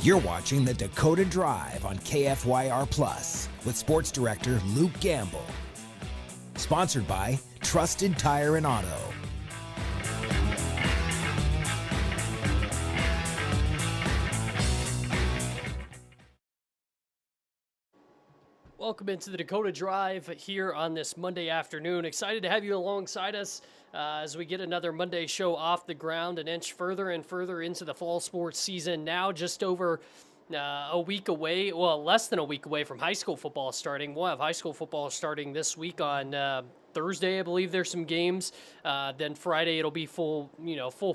You're watching the Dakota Drive on KFYR Plus with sports director Luke Gamble. Sponsored by Trusted Tire and Auto. Welcome into the Dakota Drive here on this Monday afternoon. Excited to have you alongside us as we get another Monday show off the ground, an inch further and further into the fall sports season. Now just over a week away, well, less than a week away from high school football starting. We'll have high school football starting this week on Thursday. I believe there's some games. Then Friday it'll be full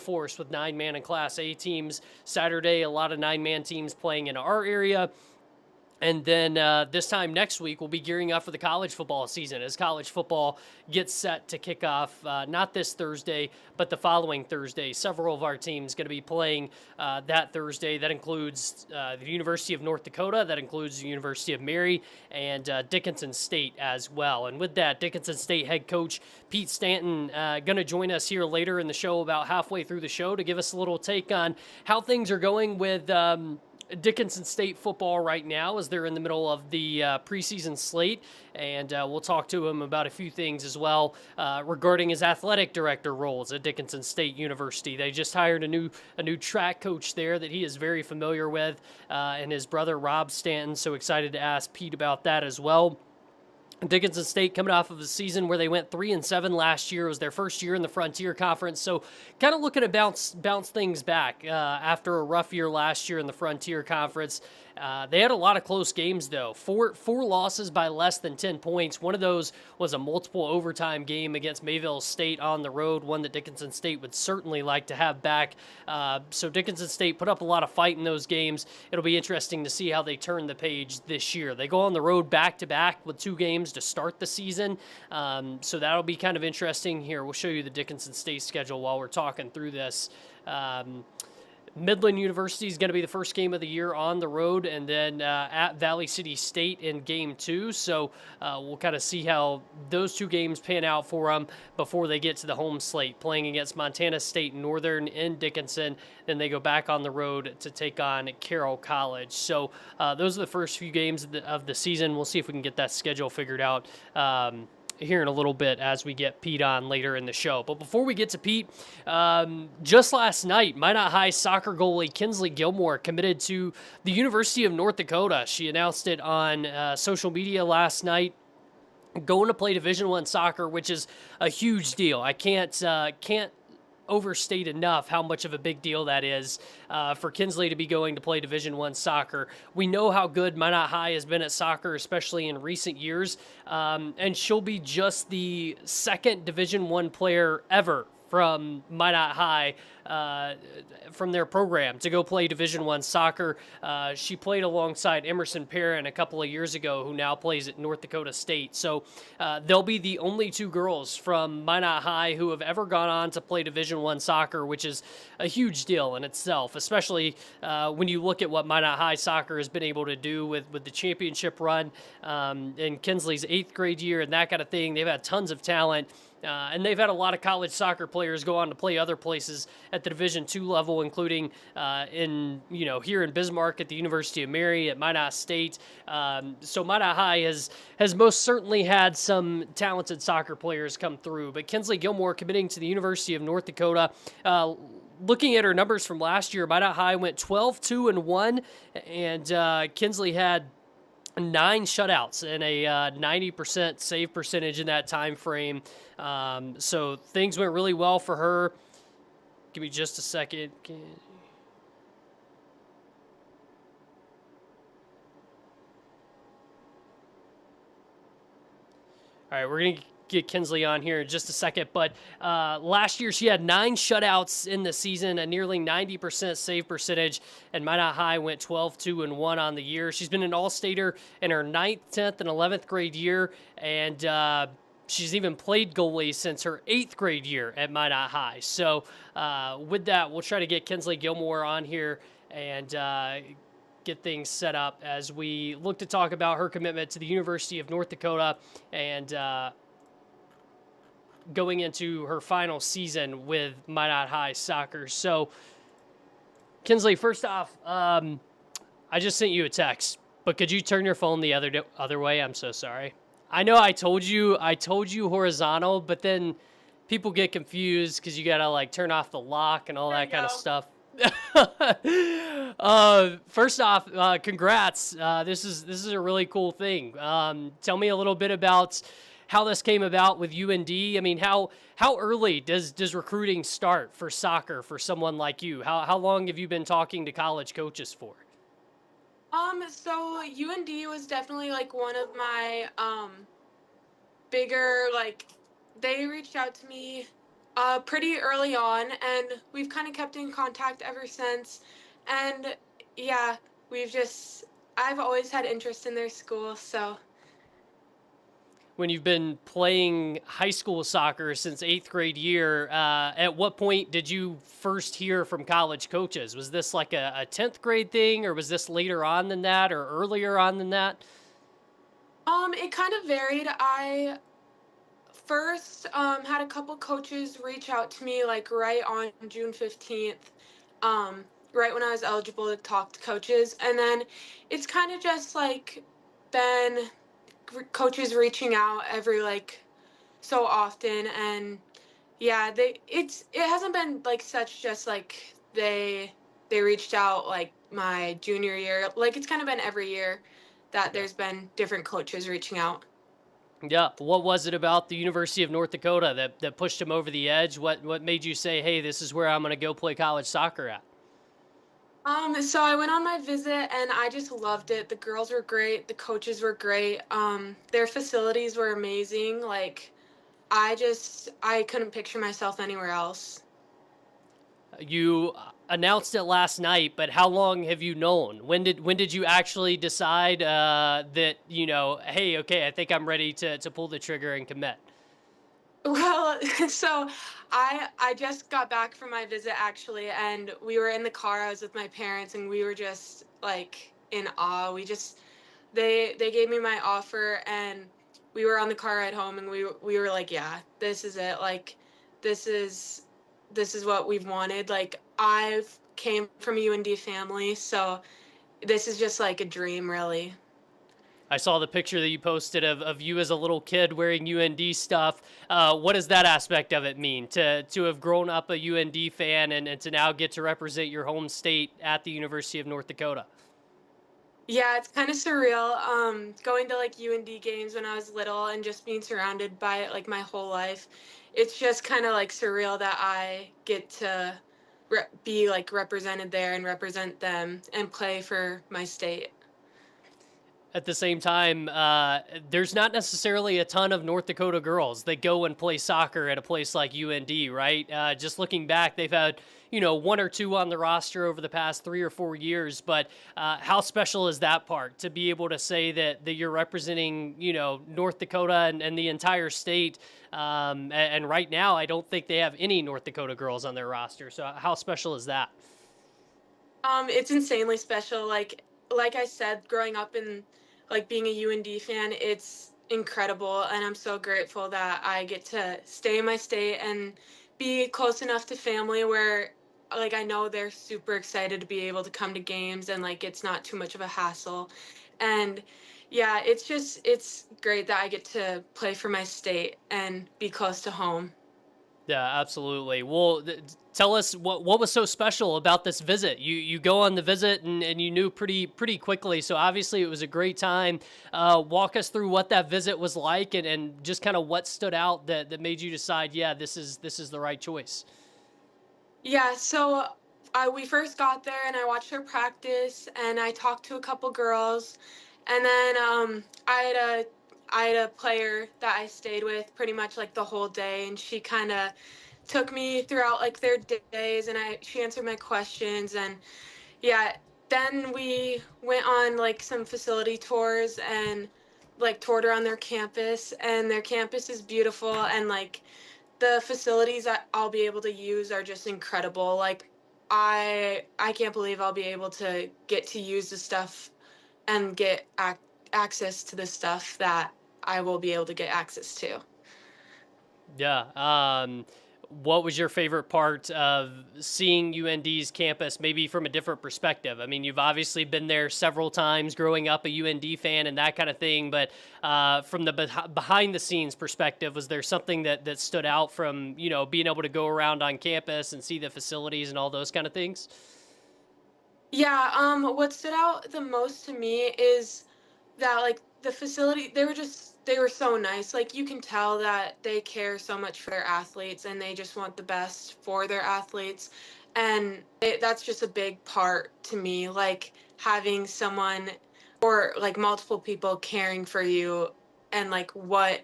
force with 9-man and Class A teams. Saturday, a lot of 9-man teams playing in our area. And then this time next week, we'll be gearing up for the college football season as college football gets set to kick off, not this Thursday, but the following Thursday. Several of our teams going to be playing that Thursday. That includes the University of North Dakota. That includes the University of Mary and Dickinson State as well. And with that, Dickinson State head coach Pete Stanton going to join us here later in the show, about halfway through the show, to give us a little take on how things are going with Dickinson State football right now as they're in the middle of the preseason slate, and we'll talk to him about a few things as well regarding his athletic director roles at Dickinson State University. They just hired a new track coach there that he is very familiar with, and his brother Rob Stanton, so excited to ask Pete about that as well. Dickinson State coming off of a season where they went 3-7 last year. It was their first year in the Frontier Conference, so kind of looking to bounce things back after a rough year last year in the Frontier Conference. They had a lot of close games, though. Four losses by less than 10 points. One of those was a multiple overtime game against Mayville State on the road, one that Dickinson State would certainly like to have back. So Dickinson State put up a lot of fight in those games. It'll be interesting to see how they turn the page this year. They go on the road back-to-back with 2 games to start the season, so that'll be kind of interesting. Here, we'll show you the Dickinson State schedule while we're talking through this. Midland University is going to be the first game of the year on the road, and then at Valley City State in Game 2. So we'll kind of see how those 2 games pan out for them before they get to the home slate, playing against Montana State Northern in Dickinson. Then they go back on the road to take on Carroll College. So those are the first few games of the season. We'll see if we can get that schedule figured out here in a little bit as we get Pete on later in the show. But before we get to Pete, just last night, Minot High soccer goalie Kynsli Gillmore committed to the University of North Dakota. She announced it on social media last night, going to play Division I soccer, which is a huge deal. I can't overstate enough how much of a big deal that is for Kynsli to be going to play Division I soccer. We know how good Minot High has been at soccer, especially in recent years, and she'll be just the second Division I player ever from Minot High, from their program, to go play Division I soccer. She played alongside Emerson Perrin a couple of years ago, who now plays at North Dakota State. So they'll be the only 2 girls from Minot High who have ever gone on to play Division I soccer, which is a huge deal in itself, especially when you look at what Minot High soccer has been able to do with the championship run in Kynsli's 8th grade year and that kind of thing. They've had tons of talent. And they've had a lot of college soccer players go on to play other places at the Division II level, including here in Bismarck at the University of Mary, at Minot State. So Minot High has most certainly had some talented soccer players come through. But Kynsli Gillmore committing to the University of North Dakota. Looking at her numbers from last year, Minot High went 12-2-1, and Kynsli had 9 shutouts and a 90% save percentage in that time frame. So things went really well for her. Give me just a second. All right, we're going to get Kynsli on here in just a second, but last year she had 9 shutouts in the season, a nearly 90% save percentage, and Minot High went 12-2-1 on the year. She's been an all-stater in her 9th, 10th, and 11th grade year, and she's even played goalie since her 8th grade year at Minot High. So with that, we'll try to get Kynsli Gillmore on here and get things set up as we look to talk about her commitment to the University of North Dakota and going into her final season with Minot High soccer. So, Kynsli, first off, I just sent you a text, but could you turn your phone the other way? I'm so sorry. I know I told you horizontal, but then people get confused because you gotta like turn off the lock and all There that you kind of go. stuff. First off, congrats. This is a really cool thing. Tell me a little bit about how this came about with UND. I mean, how early does recruiting start for soccer for someone like you? How long have you been talking to college coaches for? So UND was definitely like one of my bigger like they reached out to me pretty early on, and we've kind of kept in contact ever since. And yeah, we've just I've always had interest in their school, so When you've been playing high school soccer since eighth grade year, at what point did you first hear from college coaches? Was this like a 10th grade thing, or was this later on than that, or earlier on than that? it kind of varied. I first had a couple coaches reach out to me like right on June 15th, right when I was eligible to talk to coaches. And then it's kind of just like been coaches reaching out every like so often. And yeah, it hasn't been like such just like they reached out like my junior year. Like it's kind of been every year that Yeah. there's been different coaches reaching out. Yeah. What was it about the University of North Dakota that pushed him over the edge? What made you say, "Hey, this is where I'm going to go play college soccer at"? So I went on my visit and I just loved it. The girls were great, the coaches were great. Their facilities were amazing. Like I couldn't picture myself anywhere else. You announced it last night, but how long have you known? When did you actually decide that hey, okay, I think I'm ready to pull the trigger and commit? Well, so I just got back from my visit actually, and we were in the car. I was with my parents and we were just like in awe. They gave me my offer, and we were on the car ride home, and we were like, yeah, this is it. Like this is this is what we've wanted. Like I've came from a UND family, so this is just like a dream really. I saw the picture that you posted of you as a little kid wearing UND stuff. What does that aspect of it mean to have grown up a UND fan and to now get to represent your home state at the University of North Dakota? Yeah, it's kind of surreal. Going to like UND games when I was little and just being surrounded by it like my whole life. It's just kind of like surreal that I get to be like represented there and represent them and play for my state. At the same time, there's not necessarily a ton of North Dakota girls that go and play soccer at a place like UND, right? Just looking back, they've had, one or two on the roster over the past 3 or 4 years. But how special is that part to be able to say that you're representing, North Dakota and the entire state? And right now, I don't think they have any North Dakota girls on their roster. So how special is that? It's insanely special. Like I said, growing up and like being a UND fan, it's incredible, and I'm so grateful that I get to stay in my state and be close enough to family where like I know they're super excited to be able to come to games, and like it's not too much of a hassle. And yeah, it's great that I get to play for my state and be close to home. Yeah, absolutely. Well, tell us what was so special about this visit. You go on the visit and you knew pretty quickly. So obviously it was a great time. Walk us through what that visit was like and just kind of what stood out that made you decide, yeah, this is the right choice. Yeah, so we first got there and I watched her practice and I talked to a couple girls, and then I had a player that I stayed with pretty much like the whole day, and she kind of took me throughout like their days, and I she answered my questions. And yeah, then we went on like some facility tours and like toured around their campus, and their campus is beautiful, and like the facilities that I'll be able to use are just incredible. Like I can't believe I'll be able to get to use the stuff and get access to the stuff that I will be able to get access to. Yeah. what was your favorite part of seeing UND's campus, maybe from a different perspective? I mean, you've obviously been there several times growing up a UND fan and that kind of thing, but from the behind the scenes perspective, was there something that stood out from, being able to go around on campus and see the facilities and all those kind of things? Yeah, what stood out the most to me is that like the facility, they were so nice. Like you can tell that they care so much for their athletes and they just want the best for their athletes. And that's just a big part to me, like having someone or like multiple people caring for you and like because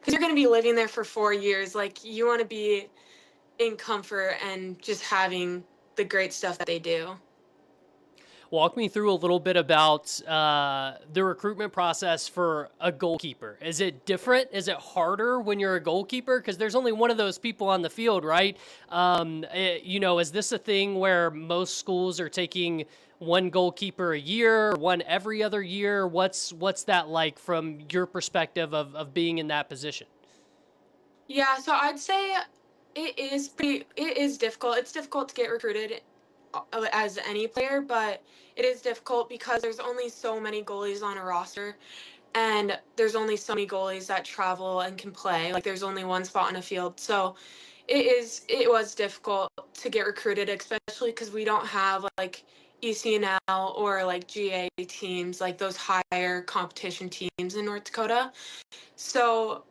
you're going to be living there for 4 years. Like you want to be in comfort and just having the great stuff that they do. Walk me through a little bit about the recruitment process for a goalkeeper. Is it different? Is it harder when you're a goalkeeper? Because there's only one of those people on the field, right? Is this a thing where most schools are taking one goalkeeper a year, one every other year? What's that like from your perspective of being in that position? Yeah, so I'd say it is difficult. It's difficult to get recruited as any player, but it is difficult because there's only so many goalies on a roster and there's only so many goalies that travel and can play. Like there's only one spot on a field. So it was difficult to get recruited, especially because we don't have like ECNL or like GA teams, like those higher competition teams in North Dakota. So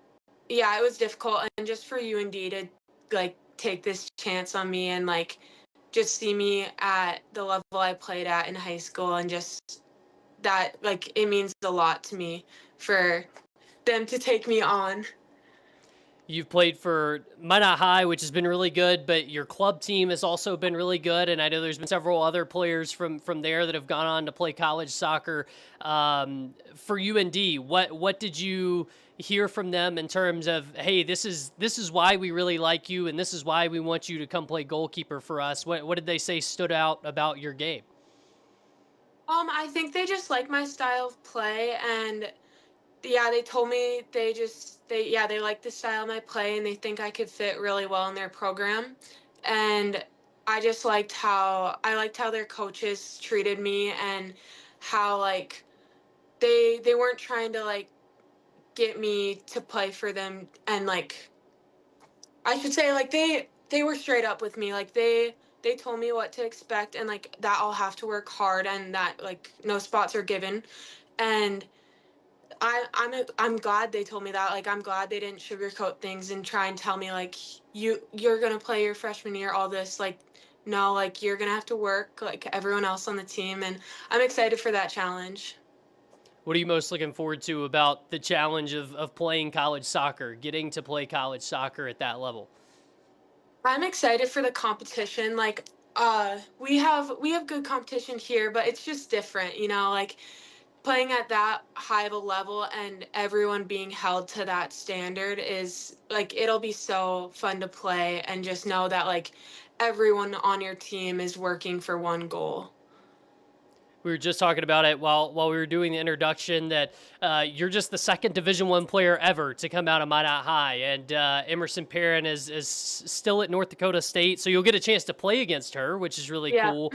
yeah, it was difficult, and just for UND to like take this chance on me and like just see me at the level I played at in high school, and just that like it means a lot to me for them to take me on. You've played for Minot High, which has been really good, but your club team has also been really good. And I know there's been several other players from there that have gone on to play college soccer. For UND, what did you hear from them in terms of, hey, this is why we really like you, and this is why we want you to come play goalkeeper for us? What did they say stood out about your game? I think they just like my style of play, and yeah, they told me they like the style of my play and they think I could fit really well in their program. And I liked how their coaches treated me, and how like they weren't trying to like get me to play for them, and like I should say like they were straight up with me. Like they told me what to expect, and like that I'll have to work hard and that like no spots are given. And I'm glad they told me that. Like I'm glad they didn't sugarcoat things and try and tell me like you're gonna play your freshman year, all this. Like no, like you're gonna have to work like everyone else on the team, and I'm excited for that challenge. What are you most looking forward to about the challenge of playing college soccer, getting to play college soccer at that level? I'm excited for the competition. Like we have good competition here, but it's just different, like playing at that high of a level and everyone being held to that standard is like it'll be so fun to play and just know that like everyone on your team is working for one goal. We were just talking about it while we were doing the introduction that you're just the second Division I player ever to come out of Minot High, and Emerson Perrin is still at North Dakota State, so you'll get a chance to play against her, which is really Yeah. cool.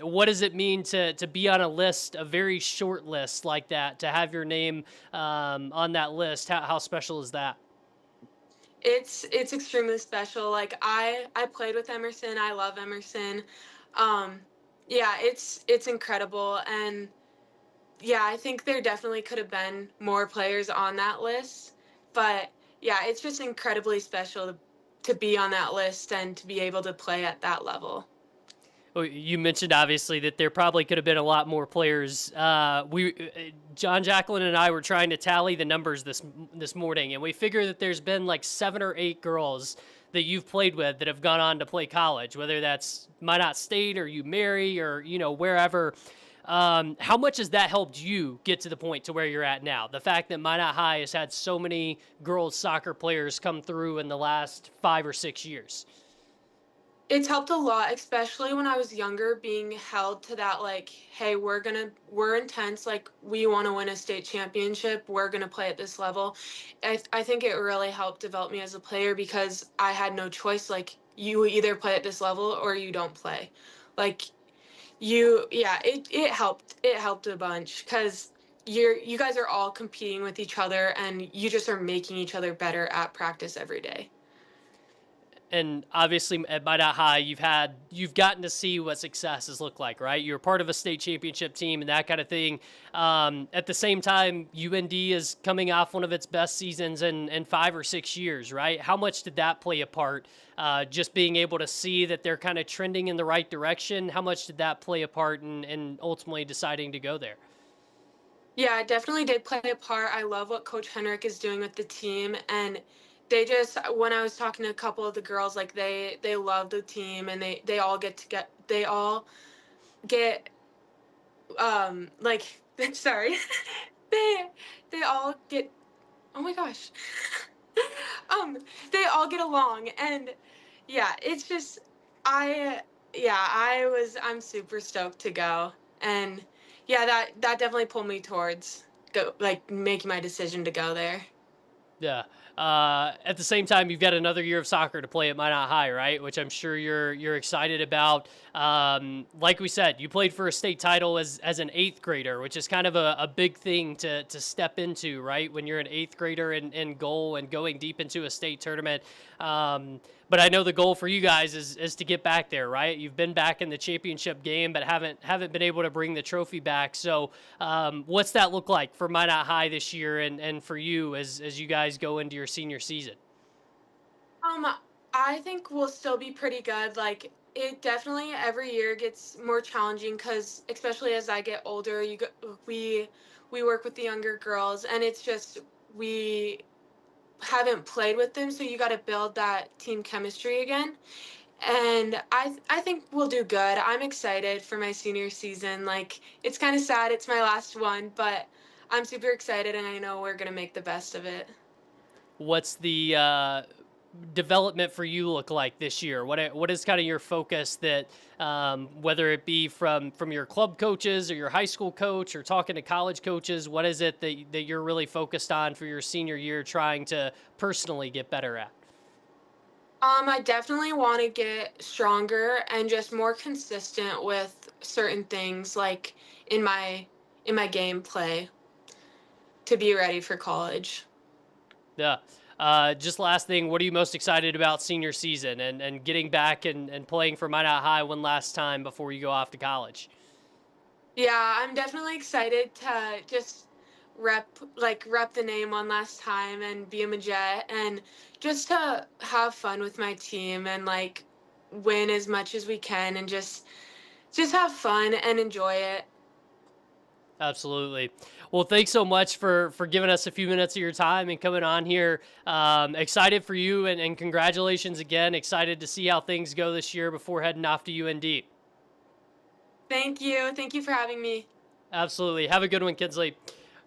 What does it mean to be on a list, a very short list like that, to have your name on that list? How special is that? It's extremely special. Like I played with Emerson. I love Emerson. Um yeah, it's incredible, and yeah, I think there definitely could have been more players on that list. But yeah, it's just incredibly special to be on that list and to be able to play at that level. Well, you mentioned obviously that there probably could have been a lot more players. John Jacqueline and I were trying to tally the numbers this morning, and we figure that there's been like 7 or 8 girls that you've played with that have gone on to play college, whether that's Minot State or UMary or wherever. How much has that helped you get to the point to where you're at now? The fact that Minot High has had so many girls soccer players come through in the last 5 or 6 years. It's helped a lot, especially when I was younger, being held to that, like, hey, we're intense, like, we want to win a state championship, we're gonna play at this level. I think it really helped develop me as a player because I had no choice. Like, you either play at this level or you don't play. Like, yeah, it helped a bunch because you guys are all competing with each other and you just are making each other better at practice every day. And obviously at Minot High, you've gotten to see what successes look like, right? You're part of a state championship team and that kind of thing. At the same time, UND is coming off one of its best seasons in 5 or 6 years, right? How much did that play a part? Just being able to see that they're kind of trending in the right direction. How much did that play a part in ultimately deciding to go there? Yeah, it definitely did play a part. I love what Coach Henrik is doing with the team, and they just when I was talking to a couple of the girls, like they love the team, and they all get like sorry, they they all get oh my gosh, um they all get along, and yeah, it's just I I'm super stoked to go, and yeah, that definitely pulled me towards go like making my decision to go there. Yeah. At the same time, you've got another year of soccer to play at Minot High, right? Which I'm sure you're excited about. Like we said, you played for a state title as an eighth grader, which is kind of a big thing to step into, right? When you're an eighth grader in goal and going deep into a state tournament. But I know the goal for you guys is to get back there, right? You've been back in the championship game, but haven't been able to bring the trophy back. So, what's that look like for Minot High this year, and for you as you guys go into your senior season? Um, I think we'll still be pretty good. Like it definitely every year gets more challenging because especially as I get older, we work with the younger girls, and it's just we haven't played with them, so you got to build that team chemistry again. And I think we'll do good. I'm excited for my senior season. Like it's kind of sad it's my last one, but I'm super excited and I know we're going to make the best of it. What's the development for you look like this year? What is kind of your focus that whether it be from your club coaches or your high school coach or talking to college coaches, what is it that you're really focused on for your senior year, trying to personally get better at? I definitely want to get stronger and just more consistent with certain things like in my in my gameplay to be ready for college. Yeah. Just last thing, what are you most excited about senior season and getting back and playing for Minot High one last time before you go off to college? Yeah, I'm definitely excited to just rep the name one last time and be a Majet and just to have fun with my team and like win as much as we can and just have fun and enjoy it. Absolutely. Well, thanks so much for giving us a few minutes of your time and coming on here. Excited for you and congratulations again. Excited to see how things go this year before heading off to UND. Thank you. Thank you for having me. Absolutely. Have a good one, Kinsley.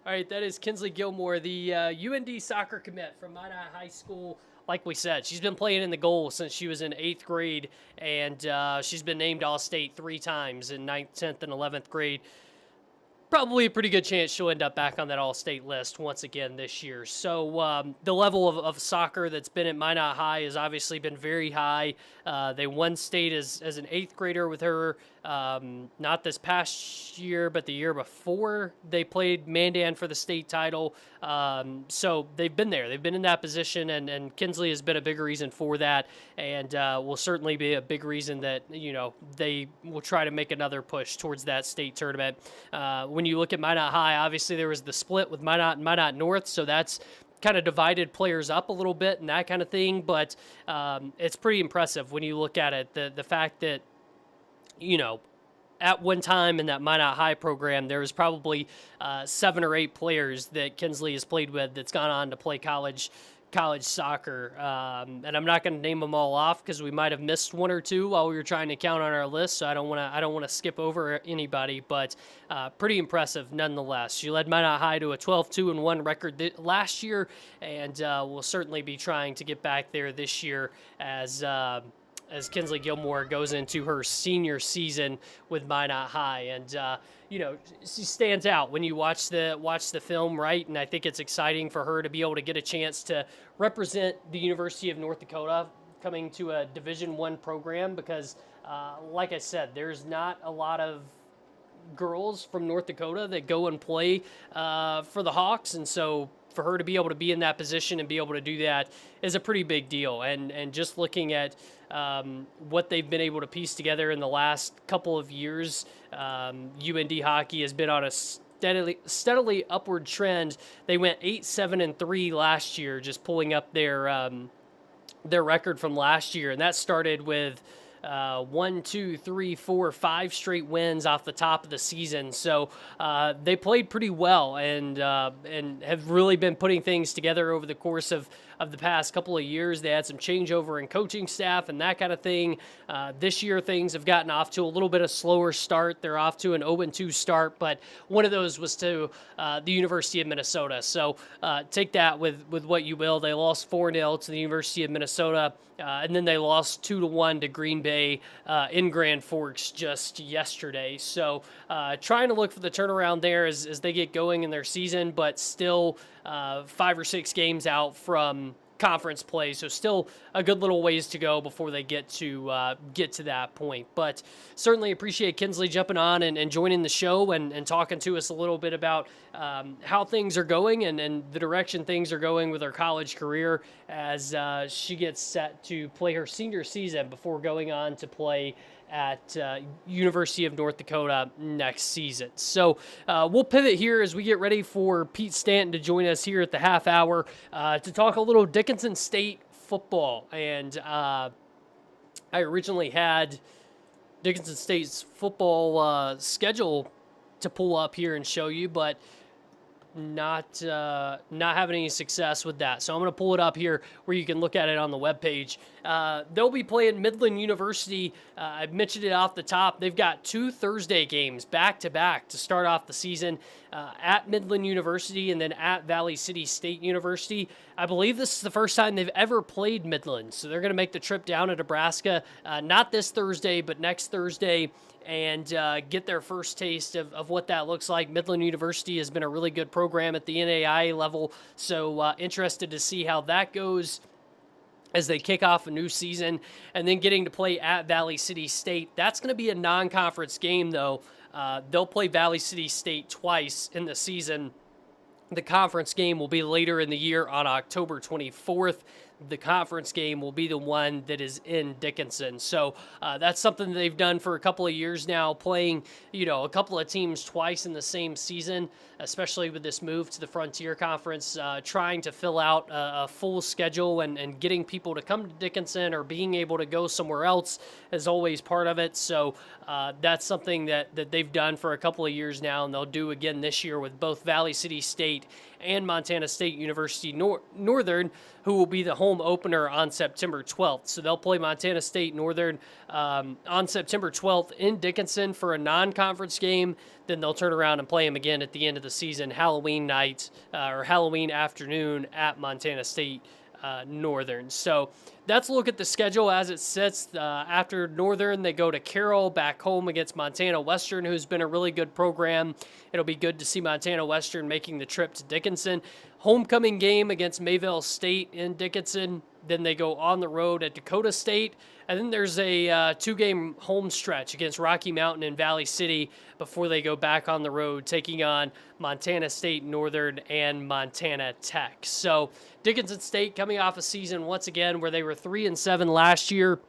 All right, that is Kynsli Gillmore, the UND soccer commit from Minot High School. Like we said, she's been playing in the goal since she was in eighth grade, and she's been named All-State 3 times in ninth, 10th, and 11th grade. Probably a pretty good chance she'll end up back on that all-state list once again this year. So the level of soccer that's been at Minot High has obviously been very high. They won state as an eighth grader with her, not this past year, but the year before. They played Mandan for the state title. So they've been there. They've been in that position, and Kynsli has been a big reason for that, and will certainly be a big reason that, they will try to make another push towards that state tournament. When you look at Minot High, obviously there was the split with Minot and Minot North, so that's kind of divided players up a little bit and that kind of thing, but it's pretty impressive when you look at it. The fact that, at one time in that Minot High program, there was probably 7 or 8 players that Kynsli has played with that's gone on to play college soccer. And I'm not going to name them all off because we might have missed 1 or 2 while we were trying to count on our list. So I don't want to skip over anybody, but pretty impressive nonetheless. She led Minot High to a 12-2-1 record last year, and will certainly be trying to get back there this year as as Kynsli Gillmore goes into her senior season with Minot High. And, she stands out when you watch the film, right? And I think it's exciting for her to be able to get a chance to represent the University of North Dakota coming to a Division I program because, like I said, there's not a lot of girls from North Dakota that go and play for the Hawks. And so for her to be able to be in that position and be able to do that is a pretty big deal. And just looking at what they've been able to piece together in the last couple of years, UND hockey has been on a steadily upward trend. They went 8-7-3 last year, just pulling up their record from last year. And that started with 1, 2, 3, 4, 5 straight wins off the top of the season. So they played pretty well and have really been putting things together over the course of the past couple of years. They had some changeover in coaching staff and that kind of thing. This year, things have gotten off to a little bit of slower start. They're off to an 0-2 start, but one of those was to the University of Minnesota. So take that with what you will. They lost 4-0 to the University of Minnesota, and then they lost 2-1 to Green Bay in Grand Forks just yesterday. So trying to look for the turnaround there as they get going in their season, but still 5 or 6 games out from conference play, so still a good little ways to go before they get to that point. But certainly appreciate Kynsli jumping on and joining the show and talking to us a little bit about how things are going and the direction things are going with her college career as she gets set to play her senior season before going on to play at University of North Dakota next season. So we'll pivot here as we get ready for Pete Stanton to join us here at the half hour to talk a little Dickinson State football. And I originally had Dickinson State's football schedule to pull up here and show you, but not having any success with that. So I'm going to pull it up here where you can look at it on the webpage. They'll be playing Midland University. I mentioned it off the top. They've got 2 Thursday games back-to-back to start off the season at Midland University and then at Valley City State University. I believe this is the first time they've ever played Midland. So they're going to make the trip down to Nebraska, not this Thursday, but next Thursday, and get their first taste of what that looks like. Midland University has been a really good program at the NAIA level, so interested to see how that goes as they kick off a new season, and then getting to play at Valley City State. That's going to be a non-conference game, though. They'll play Valley City State twice in the season. The conference game will be later in the year on October 24th. The conference game will be the one that is in Dickinson. So that's something they've done for a couple of years now, playing, a couple of teams twice in the same season, especially with this move to the Frontier Conference, trying to fill out a full schedule and getting people to come to Dickinson or being able to go somewhere else is always part of it. So that's something that they've done for a couple of years now, and they'll do again this year with both Valley City State and Montana State University Northern, who will be the home opener on September 12th. So they'll play Montana State Northern on September 12th in Dickinson for a non-conference game. Then they'll turn around and play them again at the end of the season, Halloween night or Halloween afternoon at Montana State Northern. So that's a look at the schedule as it sits. After Northern, they go to Carroll, back home against Montana Western, who's been a really good program. It'll be good to see Montana Western making the trip to Dickinson. Homecoming game against Mayville State in Dickinson. Then they go on the road at Dakota State. And then there's a 2-game home stretch against Rocky Mountain and Valley City before they go back on the road, taking on Montana State Northern and Montana Tech. So Dickinson State coming off a season once again where they were 3-7 last year,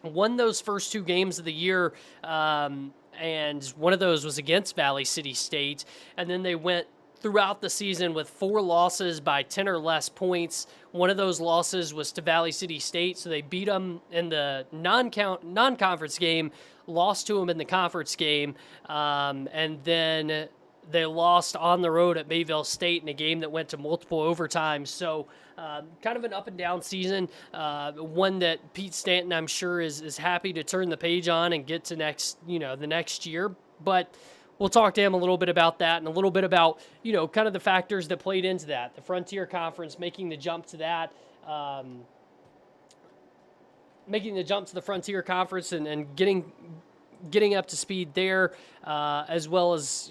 won those first 2 games of the year, and one of those was against Valley City State. And then they went throughout the season with 4 losses by 10 or less points. One of those losses was to Valley City State, so they beat them in the non-conference game, lost to them in the conference game, and then they lost on the road at Mayville State in a game that went to multiple overtimes. So kind of an up and down season, one that Pete Stanton, I'm sure, is happy to turn the page on and get to the next year. But we'll talk to him a little bit about that and a little bit about, kind of the factors that played into that. The Frontier Conference, making the jump to that, making the jump to the Frontier Conference and getting up to speed there, as well as,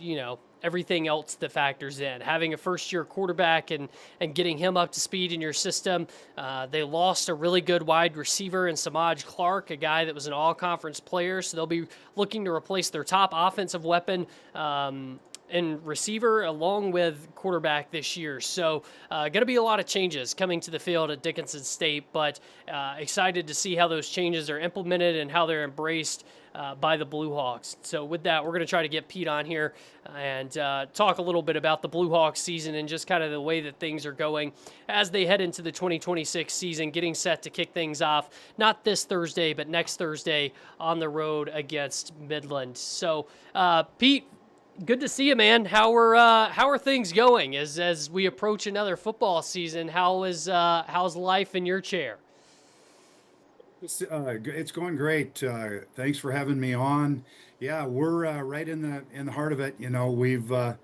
everything else that factors in. Having a first-year quarterback and getting him up to speed in your system. They lost a really good wide receiver in Samaj Clark, a guy that was an all-conference player, so they'll be looking to replace their top offensive weapon and receiver along with quarterback this year. So going to be a lot of changes coming to the field at Dickinson State, but excited to see how those changes are implemented and how they're embraced by the Blue Hawks. So with that, we're going to try to get Pete on here and talk a little bit about the Blue Hawks season and just kind of the way that things are going as they head into the 2026 season, getting set to kick things off, not this Thursday, but next Thursday on the road against Midland. So Pete, good to see you, man. How are things going as we approach another football season? How's life in your chair? It's going great. Thanks for having me on. Yeah, we're right in the heart of it. We've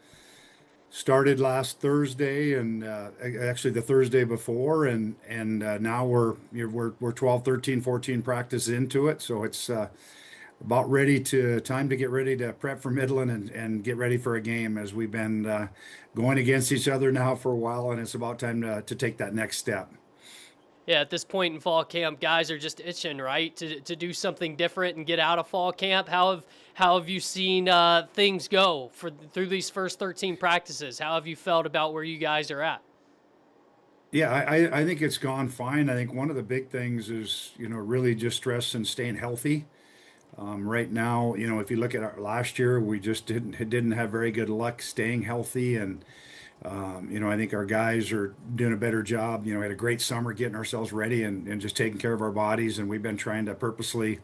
started last Thursday and actually the Thursday before, and now we're 12, 13, 14 practice into it. So it's about time to get ready to prep for Midland and get ready for a game, as we've been going against each other now for a while, and it's about time to take that next step. Yeah, at this point in fall camp, guys are just itching, right, to do something different and get out of fall camp. How have you seen things go through these first 13 practices? How have you felt about where you guys are at? Yeah, I think it's gone fine. I think one of the big things is, really just stress and staying healthy. Right now, if you look at our last year, we just didn't have very good luck staying healthy, and I think our guys are doing a better job. We had a great summer getting ourselves ready and just taking care of our bodies, and we've been trying to purposely,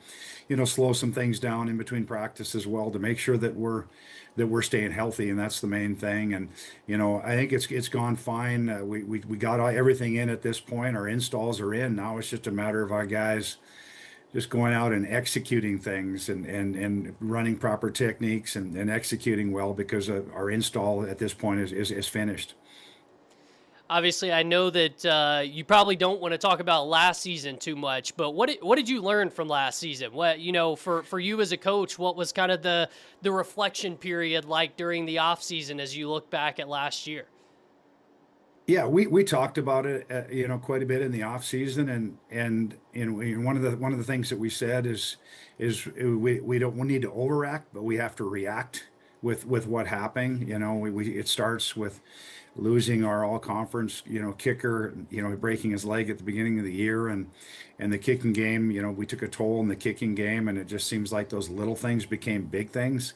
slow some things down in between practice as well to make sure that we're staying healthy, and that's the main thing. And I think it's gone fine. We got everything in at this point. Our installs are in now. It's just a matter of our guys just going out and executing things and running proper techniques and executing well, because our install at this point is finished. Obviously, I know that you probably don't want to talk about last season too much, but what did you learn from last season? What, for you as a coach, what was kind of the reflection period like during the off season as you look back at last year? Yeah, we talked about it, quite a bit in the off season, and one of the things that we said is we don't need to overact, but we have to react with what happened. It starts with losing our all conference kicker, breaking his leg at the beginning of the year, and the kicking game. We took a toll in the kicking game, and it just seems like those little things became big things.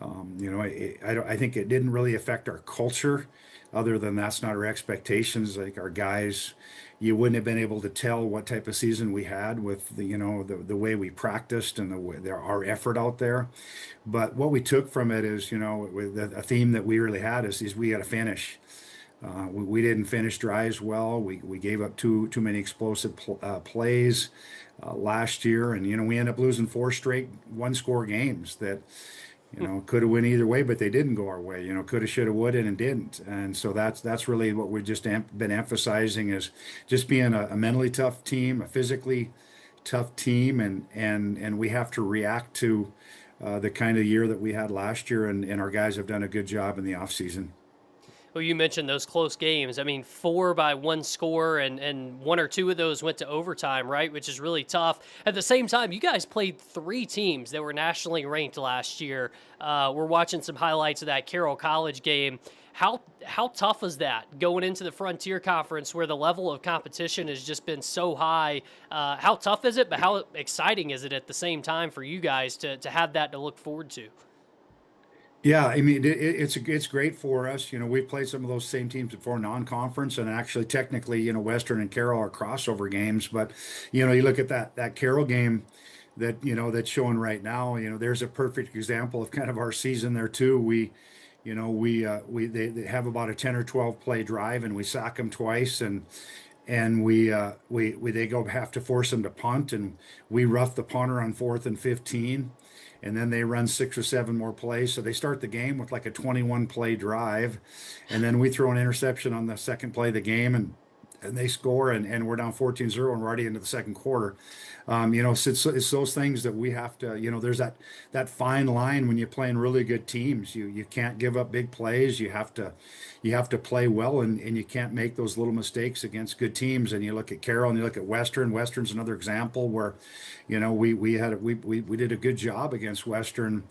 I think it didn't really affect our culture, other than that's not our expectations. Like our guys, you wouldn't have been able to tell what type of season we had with the way we practiced and our effort out there. But what we took from it is, with a theme that we really had is we got to finish. We didn't finish drives well. We gave up too many explosive plays last year, and we ended up losing 4 straight one-score games that could have went either way, but they didn't go our way. Could have, should have, would have, and didn't. And so that's really what we've just been emphasizing, is just being a mentally tough team, a physically tough team, and we have to react to the kind of year that we had last year, and our guys have done a good job in the off season. Well, you mentioned those close games. I mean, 4 by 1 score, and 1 or 2 of those went to overtime, right? Which is really tough. At the same time, you guys played 3 teams that were nationally ranked last year. We're watching some highlights of that Carroll College game. How tough is that going into the Frontier Conference, where the level of competition has just been so high? How tough is it, but how exciting is it at the same time for you guys to have that to look forward to? Yeah, I mean it's great for us. We've played some of those same teams before non-conference, and actually technically, Western and Carroll are crossover games. But you look at that Carroll game that's showing right now. There's a perfect example of kind of our season there too. They have about a 10 or 12 play drive, and we sack them twice, and they have to force them to punt, and we rough the punter on 4th and 15. And then they run 6 or 7 more plays. So they start the game with like a 21 play drive. And then we throw an interception on the second play of the game. And and they score, and we're down 14-0 and we're already into the second quarter. So it's those things that we have to, there's that fine line when you're playing really good teams. You can't give up big plays. You have to play well, and you can't make those little mistakes against good teams. And you look at Carroll and you look at Western. Western's another example where, we did a good job against Western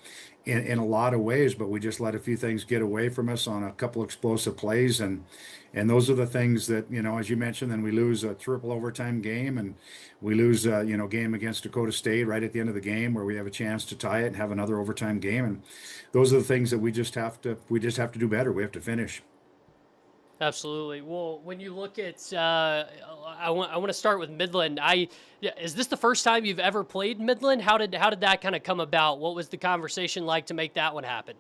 in a lot of ways, but we just let a few things get away from us on a couple explosive plays, and those are the things that, as you mentioned, then we lose a triple overtime game, and we lose game against Dakota State right at the end of the game where we have a chance to tie it and have another overtime game, and those are the things that we just have to do better. We have to finish. Absolutely. Well, when you look at, I want to start with Midland. Is this the first time you've ever played Midland? How did that kind of come about? What was the conversation like to make that one happen?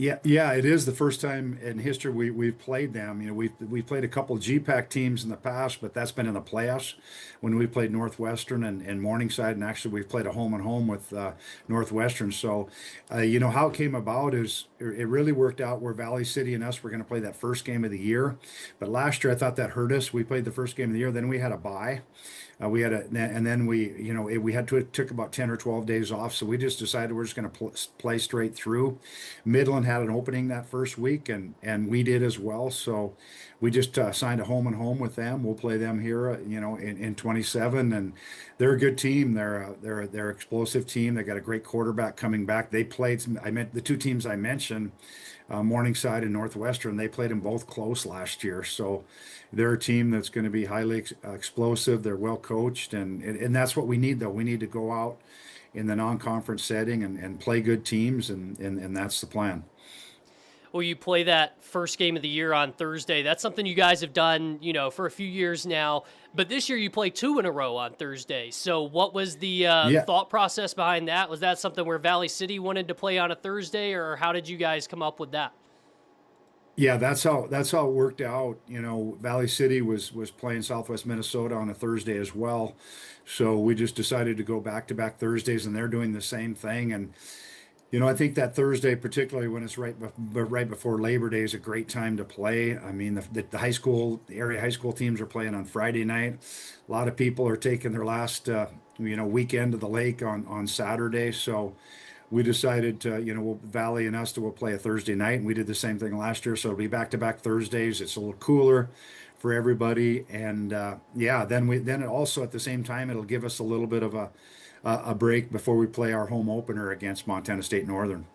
Yeah, it is the first time in history we've played them. We've played a couple GPAC teams in the past, but that's been in the playoffs when we played Northwestern and Morningside, and actually we've played a home and home with Northwestern. So, how it came about is it really worked out where Valley City and us were going to play that first game of the year, but last year I thought that hurt us. We played the first game of the year, then we had a bye. And then we took about 10 or 12 days off. So we just decided we're just going to play straight through. Midland had an opening that first week, and we did as well. So we just signed a home and home with them. We'll play them here, in 27, and they're a good team. They're an explosive team. They got a great quarterback coming back. They played. I meant the two teams I mentioned, Morningside and Northwestern. They played them both close last year. So they're a team that's going to be highly explosive. They're well coached, and that's what we need, though. We need to go out in the non-conference setting and play good teams, and that's the plan. Well, you play that first game of the year on Thursday. That's something you guys have done, for a few years now. But this year you play two in a row on Thursday. So what was the thought process behind that? Was that something where Valley City wanted to play on a Thursday, or how did you guys come up with that? Yeah, that's how it worked out. Valley City was playing Southwest Minnesota on a Thursday as well, so we just decided to go back-to-back Thursdays, and they're doing the same thing. And I think that Thursday, particularly when it's right before Labor Day, is a great time to play. I mean, the area high school teams are playing on Friday night. A lot of people are taking their last weekend to the lake on Saturday, so we decided to, Valley and us will play a Thursday night, and we did the same thing last year. So it'll be back-to-back Thursdays. It's a little cooler for everybody, and then also at the same time it'll give us a little bit of a break before we play our home opener against Montana State Northern.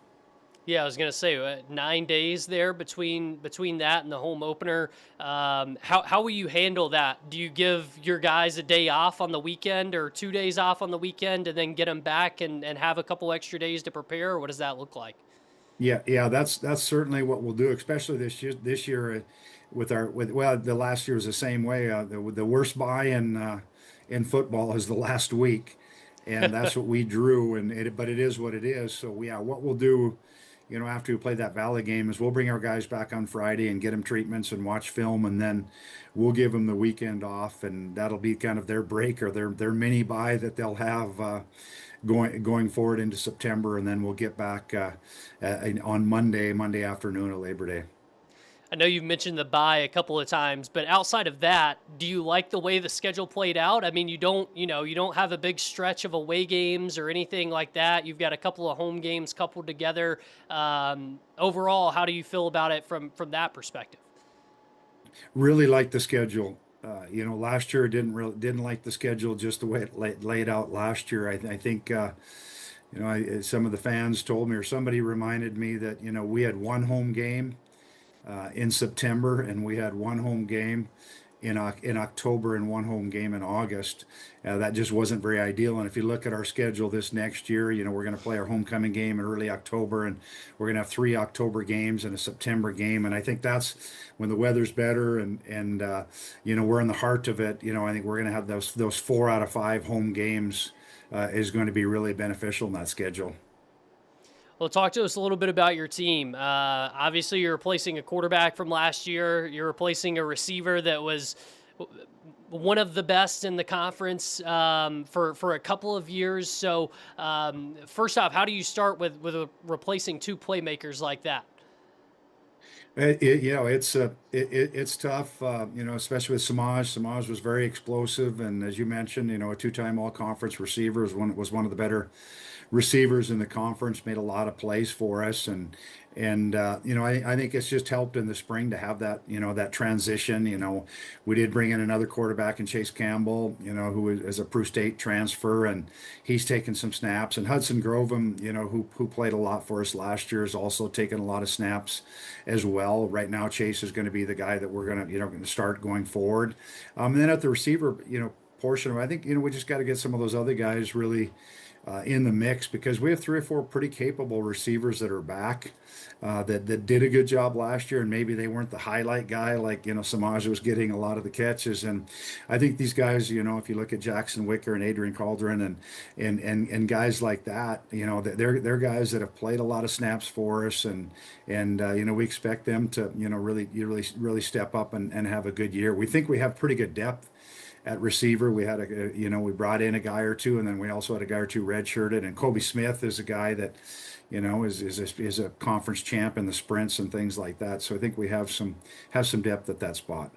Yeah, I was gonna say 9 days there between that and the home opener. How will you handle that? Do you give your guys a day off on the weekend or 2 days off on the weekend, and then get them back and have a couple extra days to prepare? Or what does that look like? Yeah, that's certainly what we'll do, especially this year the last year was the same way. The worst buy in football is the last week, and that's what we drew. But it is what it is. So what we'll do, after we play that Valley game, is we'll bring our guys back on Friday and get them treatments and watch film, and then we'll give them the weekend off, and that'll be kind of their break or their mini bye that they'll have going forward into September, and then we'll get back on Monday afternoon of Labor Day. I know you've mentioned the bye a couple of times, but outside of that, do you like the way the schedule played out? I mean, you don't have a big stretch of away games or anything like that. You've got a couple of home games coupled together. Overall, how do you feel about it from that perspective? Really like the schedule. Last year didn't like the schedule just the way it laid out last year. I think some of the fans told me, or somebody reminded me that we had one home game in September, and we had one home game in October and one home game in August. That just wasn't very ideal. And if you look at our schedule this next year, we're going to play our homecoming game in early October, and we're going to have 3 October games and a September game. And I think that's when the weather's better and we're in the heart of it. I think we're going to have those 4 out of 5 home games is going to be really beneficial in that schedule. Well, talk to us a little bit about your team. Obviously, you're replacing a quarterback from last year. You're replacing a receiver that was one of the best in the conference for a couple of years. So, first off, how do you start with replacing 2 playmakers like that? It's tough, especially with Samaj. Samaj was very explosive, and as you mentioned, a two-time All-Conference receiver was one of the better receivers in the conference, made a lot of plays for us, and I think it's just helped in the spring to have that transition. We did bring in another quarterback in Chase Campbell, who is a Peru State transfer, and he's taken some snaps. And Hudson Grovem, who played a lot for us last year, has also taken a lot of snaps as well. Right now, Chase is going to be the guy that we're going to start going forward. And then at the receiver, portion, I think we just got to get some of those other guys really in the mix, because we have 3 or 4 pretty capable receivers that are back, that did a good job last year, and maybe they weren't the highlight guy like Samaj was getting a lot of the catches. And I think these guys, if you look at Jackson Wicker and Adrian Calderon and guys like that, they're guys that have played a lot of snaps for us, and we expect them to really step up and have a good year. We think we have pretty good depth at receiver. We brought in a guy or two, and then we also had a guy or two redshirted. And Kobe Smith is a guy that, is a conference champ in the sprints and things like that. So I think we have some depth at that spot.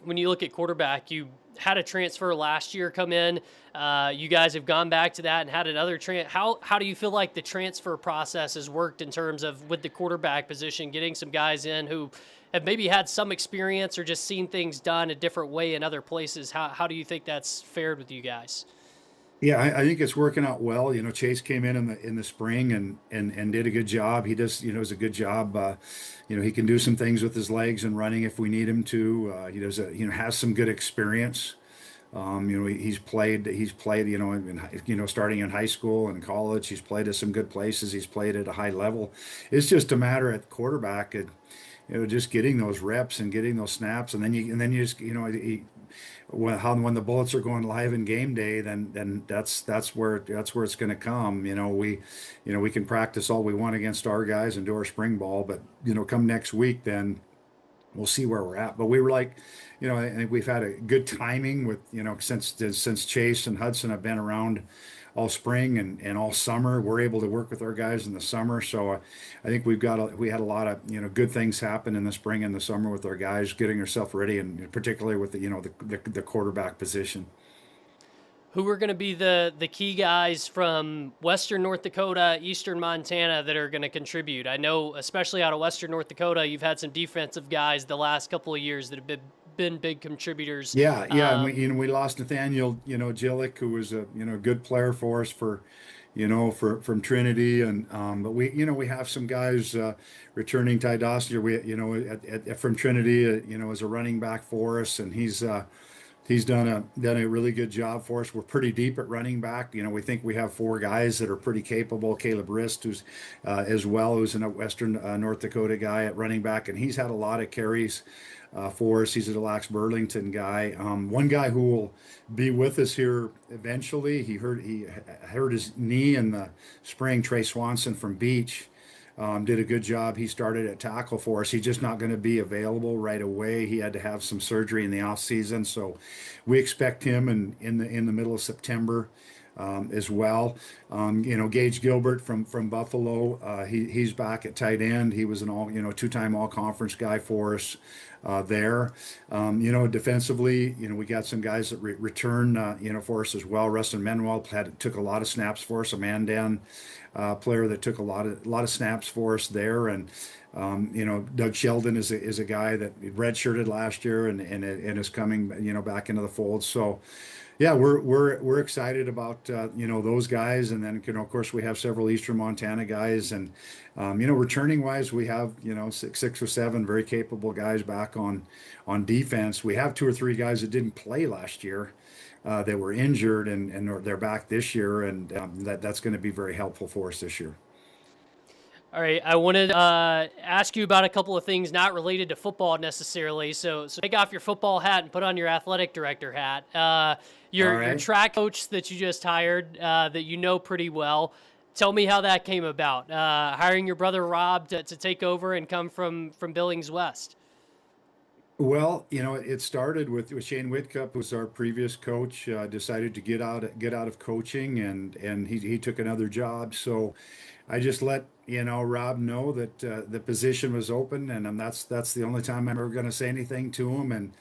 When you look at quarterback, you had a transfer last year come in. You guys have gone back to that and had another How do you feel like the transfer process has worked in terms of with the quarterback position, getting some guys in who have maybe had some experience or just seen things done a different way in other places? How do you think that's fared with you guys? Yeah, I think it's working out well. Chase came in the spring and did a good job. He does, does a good job. He can do some things with his legs and running if we need him to. He does has some good experience. He's played, starting in high school and college. He's played at some good places. He's played at a high level. It's just a matter at quarterback, just getting those reps and getting those snaps, and then you just when the bullets are going live in game day, then that's where it's going to come. We can practice all we want against our guys and do our spring ball, but come next week, then we'll see where we're at. But we were like, I think we've had a good timing with since Chase and Hudson have been around all spring and all summer. We're able to work with our guys in the summer. So I think we had a lot of good things happen in the spring and the summer with our guys getting ourselves ready, and particularly with the quarterback position. Who are going to be the key guys from Western North Dakota, Eastern Montana that are going to contribute? I know, especially out of Western North Dakota, you've had some defensive guys the last couple of years that have been big contributors. Yeah. And we lost Nathaniel, Jillick, who was a good player for us from Trinity, and but we have some guys returning. Ty Dossier, from Trinity, as a running back for us, and he's done a really good job for us. We're pretty deep at running back. We think we have 4 guys that are pretty capable. Caleb Rist, who's who's a Western North Dakota guy at running back, and he's had a lot of carries for us. He's a Lax Burlington guy. One guy who will be with us here eventually. He hurt his knee in the spring. Trey Swanson from Beach. Did a good job. He started at tackle for us. He's just not going to be available right away. He had to have some surgery in the off season, so we expect him in the middle of September as well. Gage Gilbert from Buffalo. He's back at tight end. He was an two-time all conference guy for us there. Defensively, we got some guys that return for us as well. Rustin Manuel took a lot of snaps for us. A Mandan player that took a lot of snaps for us there, and Doug Sheldon is a guy that redshirted last year and is coming back into the fold. So yeah, we're excited about those guys, and then of course we have several Eastern Montana guys, and returning wise we have six or seven very capable guys back on defense. We have 2 or 3 guys that didn't play last year. That were injured, and they're back this year, and that's going to be very helpful for us this year. All right, I wanted to ask you about a couple of things not related to football necessarily. So take off your football hat and put on your athletic director hat. Your track coach that you just hired, that you know pretty well. Tell me how that came about. Hiring your brother Rob to take over and come from Billings West. Well, it started with Shane Whitcup, who was our previous coach, decided to get out of coaching, and he took another job. So I just let Rob know that the position was open, and that's the only time I'm ever going to say anything to him.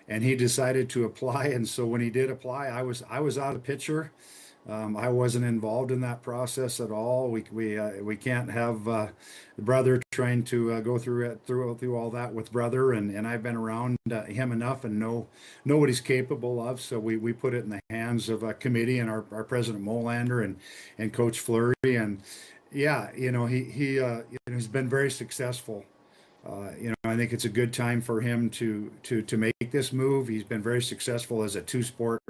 And he decided to apply, and so when he did apply, I was out of the picture. I wasn't involved in that process at all. We can't have the brother trying to go through all that with brother, and I've been around him enough and know what he's capable of. So we put it in the hands of a committee and our president Molander and Coach Fleury, and yeah, he's been very successful. I think it's a good time for him to make this move. He's been very successful as a two-sport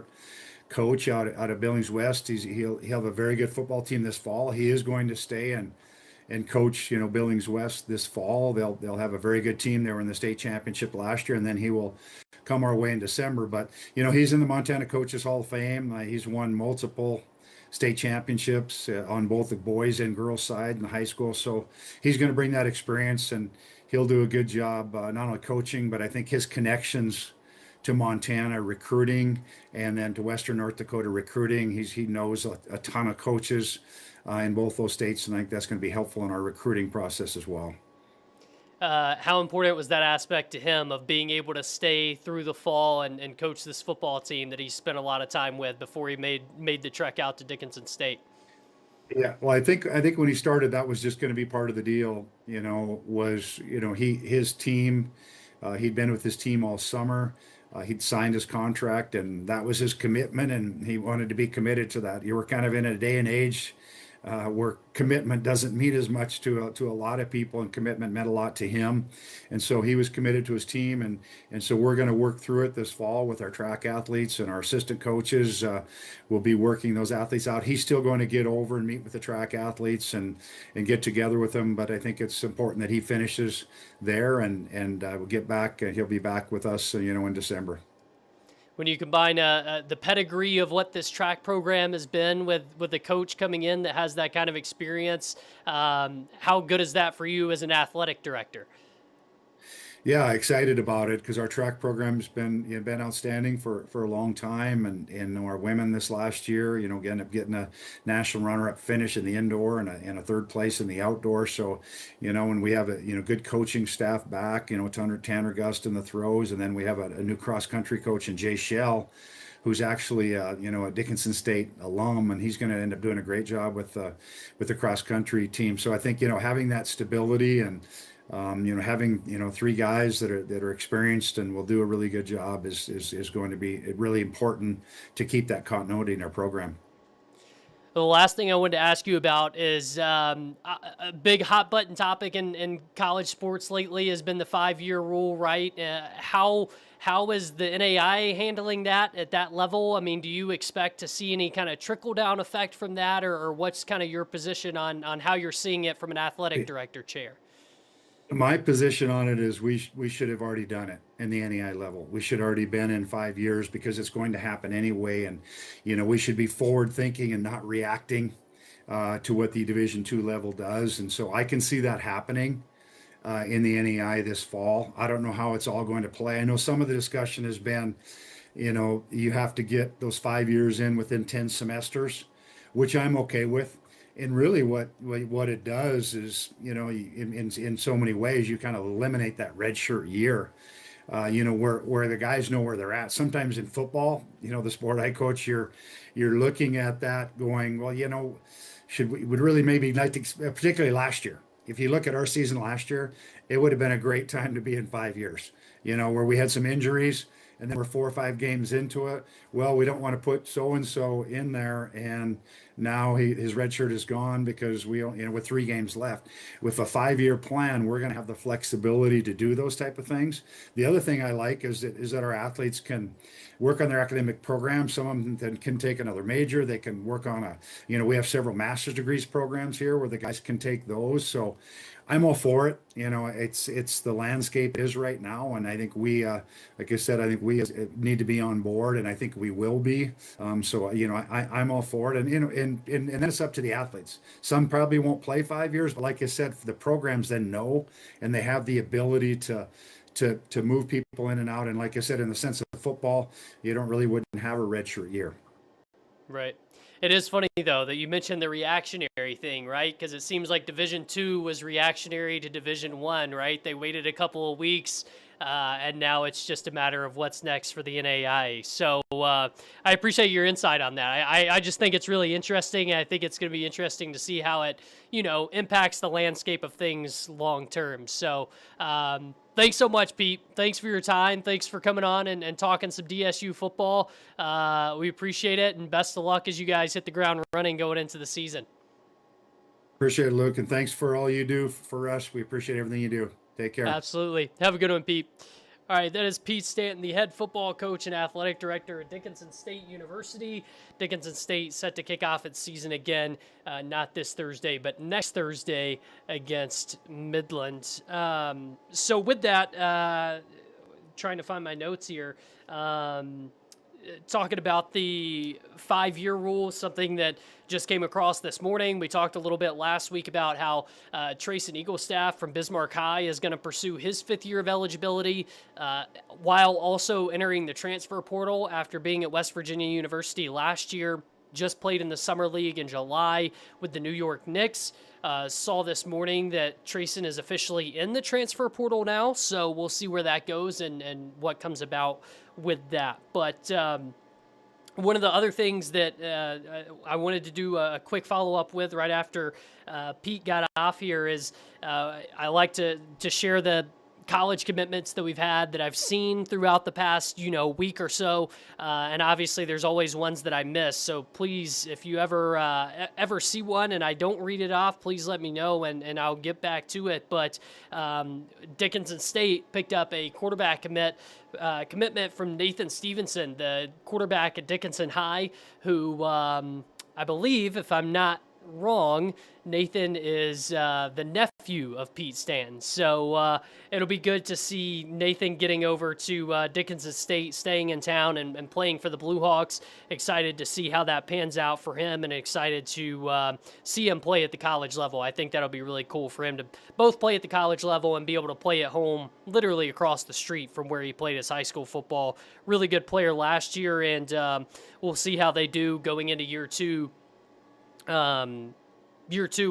coach out of Billings West. He'll have a very good football team this fall. He is going to stay and coach, Billings West this fall. They'll have a very good team. They were in the state championship last year, and then he will come our way in December. But he's in the Montana Coaches Hall of Fame. He's won multiple state championships on both the boys and girls side in high school. So he's going to bring that experience, and he'll do a good job not only coaching, but I think his connections to Montana recruiting, and then to Western North Dakota recruiting. He knows a ton of coaches in both those states, and I think that's going to be helpful in our recruiting process as well. How important was that aspect to him of being able to stay through the fall and coach this football team that he spent a lot of time with before he made the trek out to Dickinson State? Yeah, well, I think when he started, that was just going to be part of the deal. His team, he'd been with his team all summer. He'd signed his contract, and that was his commitment, and he wanted to be committed to that. You were kind of in a day and age where commitment doesn't mean as much to a lot of people, and commitment meant a lot to him. And so he was committed to his team, and so we're going to work through it this fall with our track athletes and our assistant coaches. We'll be working those athletes out. He's still going to get over and meet with the track athletes and get together with them, but I think it's important that he finishes there and we'll get back. He'll be back with us, in December. When you combine the pedigree of what this track program has been with a coach coming in that has that kind of experience, how good is that for you as an athletic director? Yeah, excited about it because our track program's been outstanding for a long time, and our women this last year, ended up getting a national runner-up finish in the indoor and a third place in the outdoor. So, when we have a good coaching staff back, Tanner Gust in the throws, and then we have a new cross country coach in Jay Shell, who's actually a Dickinson State alum, and he's going to end up doing a great job with the cross country team. So I think having that stability and having three guys that are experienced and will do a really good job is going to be really important to keep that continuity in our program. The last thing I wanted to ask you about is a big hot button topic in college sports lately has been the 5-year rule, right? How is the NAI handling that at that level? I mean, do you expect to see any kind of trickle down effect from that, or what's kind of your position on how you're seeing it from an athletic director chair? My position on it is we should have already done it in the NEI level. We should already been in 5 years because it's going to happen anyway. And, we should be forward thinking and not reacting to what the Division II level does. And so I can see that happening in the NEI this fall. I don't know how it's all going to play. I know some of the discussion has been, you have to get those 5 years in within 10 semesters, which I'm okay with. And really what it does is, in so many ways, you kind of eliminate that redshirt year, where the guys know where they're at. Sometimes in football, the sport I coach, you're looking at that going, well, would really maybe like to, particularly last year. If you look at our season last year, it would have been a great time to be in 5 years, where we had some injuries and then we're 4 or 5 games into it. Well, we don't want to put so-and-so in there, and now his red shirt is gone because with 3 games left. With a 5-year plan, we're going to have the flexibility to do those type of things. The other thing I like is that our athletes can work on their academic program. Some of them can take another major. They can work on we have several master's degrees programs here where the guys can take those. So I'm all for it. It's the landscape is right now, and I think we, like I said, I think we need to be on board, and I think we will be. So I'm all for it, and then it's up to the athletes. Some probably won't play 5 years, but like I said, the programs then know, and they have the ability to move people in and out. And like I said, in the sense of football, you wouldn't have a redshirt year. Right. It is funny, though, that you mentioned the reactionary thing, right? Because it seems like Division II was reactionary to Division I, right? They waited a couple of weeks, and now it's just a matter of what's next for the NAIA. So I appreciate your insight on that. I just think it's really interesting. I think it's going to be interesting to see how it, impacts the landscape of things long term. So thanks so much, Pete. Thanks for your time. Thanks for coming on and talking some DSU football. We appreciate it, and best of luck as you guys hit the ground running going into the season. Appreciate it, Luke, and thanks for all you do for us. We appreciate everything you do. Take care. Absolutely. Have a good one, Pete. All right, that is Pete Stanton, the head football coach and athletic director at Dickinson State University. Dickinson State set to kick off its season again, not this Thursday, but next Thursday against Midland. So with that, trying to find my notes here, talking about the 5-year rule, something that just came across this morning. We talked a little bit last week about how Trayson Eaglestaff from Bismarck High is going to pursue his 5th year of eligibility while also entering the transfer portal after being at West Virginia University last year. Just played in the Summer League in July with the New York Knicks. Saw this morning that Trayson is officially in the transfer portal now, so we'll see where that goes and what comes about with that. But one of the other things that I wanted to do a quick follow-up with right after Pete got off here is I like to share the college commitments that we've had that I've seen throughout the past, week or so. And obviously there's always ones that I miss. So please, if you ever see one and I don't read it off, please let me know and I'll get back to it. But Dickinson State picked up a quarterback commitment from Nathan Stevenson, the quarterback at Dickinson High, who I believe, if I'm not wrong, Nathan is the nephew of Pete Stanton. So it'll be good to see Nathan getting over to Dickinson State, staying in town and playing for the Blue Hawks. Excited to see how that pans out for him and excited to see him play at the college level. I think that'll be really cool for him to both play at the college level and be able to play at home literally across the street from where he played his high school football. Really good player last year, and we'll see how they do going into year two